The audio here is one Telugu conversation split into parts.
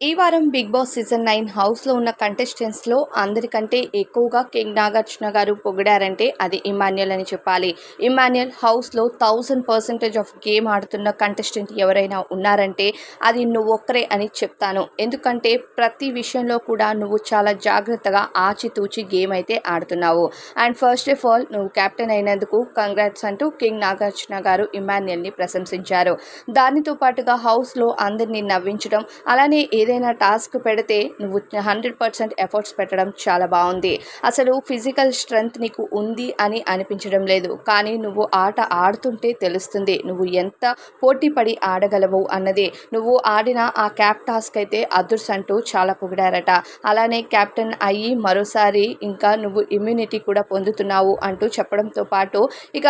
ఈ వారం 'బిగ్ బాస్' సీజన్ 9 హౌస్‌లో ఉన్న కంటెస్టెంట్స్‌లో అందరికంటే ఎక్కువగా కింగ్ నాగార్జున గారు పొగిడారంటే అది ఇమాన్యుయల్ అని చెప్పాలి. ఇమాన్యుయల్ హౌస్‌లో 1000% ఆఫ్ గేమ్ ఆడుతున్న కంటెస్టెంట్ ఎవరైనా ఉన్నారంటే అది నువ్వొక్కరే అని చెప్తాను. ఎందుకంటే ప్రతి విషయంలో కూడా నువ్వు చాలా జాగ్రత్తగా ఆచితూచి గేమ్ అయితే ఆడుతున్నావు. అండ్ ఫస్ట్ ఆఫ్ ఆల్ నువ్వు కెప్టెన్ అయినందుకు కంగ్రాట్స్ అంటూ కింగ్ నాగార్జున గారు ఇమాన్యుయల్‌ని ప్రశంసించారు. దానితో పాటుగా హౌస్‌లో అందరిని నవ్వించడం, అలానే ఏదైనా టాస్క్ పెడితే నువ్వు 100% ఎఫర్ట్స్ పెట్టడం చాలా బాగుంది. అసలు ఫిజికల్ స్ట్రెంగ్త్ నీకు ఉంది అని అనిపించడం లేదు, కానీ నువ్వు ఆట ఆడుతుంటే తెలుస్తుంది నువ్వు ఎంత పోటీ పడి ఆడగలవు అన్నది. నువ్వు ఆడిన ఆ క్యాప్ టాస్క్ అయితే అదుర్స్ అంటూ చాలా పొగిడారట. అలానే కెప్టెన్ అయ్యి మరోసారి ఇంకా నువ్వు ఇమ్యూనిటీ కూడా పొందుతున్నావు అంటూ చెప్పడంతో పాటు ఇక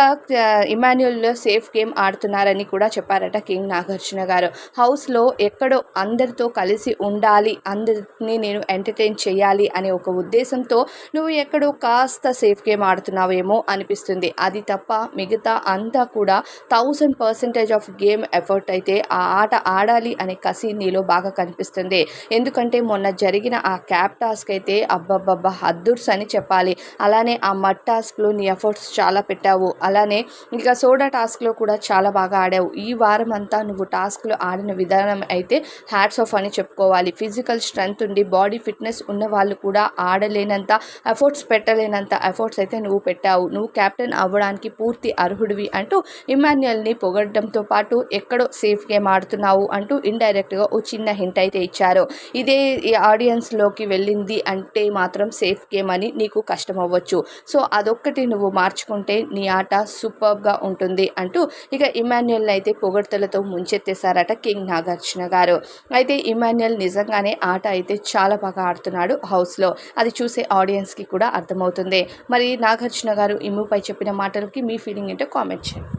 ఇమాన్యుయల్ సేఫ్ గేమ్ ఆడుతున్నారని కూడా చెప్పారట కింగ్ నాగార్జున గారు. హౌస్లో ఎక్కడో అందరితో కలిసి ఉండాలి, అందరినీ నేను ఎంటర్టైన్ చేయాలి అనే ఒక ఉద్దేశంతో నువ్వు ఎక్కడో కాస్త సేఫ్ గేమ్ ఆడుతున్నావేమో అనిపిస్తుంది. అది తప్ప మిగతా అంతా కూడా 1000% ఆఫ్ గేమ్ ఎఫర్ట్ అయితే ఆ ఆట ఆడాలి అనే కసి నీలో బాగా కనిపిస్తుంది. ఎందుకంటే మొన్న జరిగిన ఆ క్యాప్ టాస్క్ అయితే అబ్బబ్బబ్బా అద్దుర్స్ అని చెప్పాలి. అలానే ఆ మడ్ టాస్క్లో నీ ఎఫర్ట్స్ చాలా పెట్టావు. అలానే ఇక సోడా టాస్క్లో కూడా చాలా బాగా ఆడావు. ఈ వారం అంతా నువ్వు టాస్క్లో ఆడిన విధానం అయితే హ్యాట్స్ ఆఫ్ అని చెప్పుకోవాలి. ఫిజికల్ స్ట్రెంగ్త్ ఉండి బాడీ ఫిట్నెస్ ఉన్న వాళ్ళు కూడా ఆడలేనంత ఎఫర్ట్స్ పెట్టలేనంత ఎఫర్ట్స్ అయితే నువ్వు పెట్టావు. నువ్వు కెప్టెన్ అవ్వడానికి పూర్తి అర్హుడివి అంటూ ఇమాన్యుయల్ని పొగడడంతో పాటు ఎక్కడో సేఫ్ గేమ్ ఆడుతున్నావు అంటూ ఇండైరెక్ట్గా ఓ చిన్న హింట్ అయితే ఇచ్చారు. ఇదే ఈ ఆడియన్స్లోకి వెళ్ళింది అంటే మాత్రం సేఫ్ గేమ్ అని నీకు కష్టం అవ్వచ్చు. సో అదొక్కటి నువ్వు మార్చుకుంటే నీ ఆట సూపర్గా ఉంటుంది అంటూ ఇక ఇమాన్యుయల్ని అయితే పొగడ్తలతో ముంచెత్తేశారట కింగ్ నాగార్జున గారు. అయితే ఇమాన్యుయల్ నిజంగానే ఆట అయితే చాలా బాగా ఆడుతున్నాడు హౌస్లో. అది చూసే ఆడియన్స్కి కూడా అర్థమవుతుంది. మరి నాగార్జున గారు ఇమ్ముపై చెప్పిన మాటలకి మీ ఫీలింగ్ ఏంటో కామెంట్ చేయండి.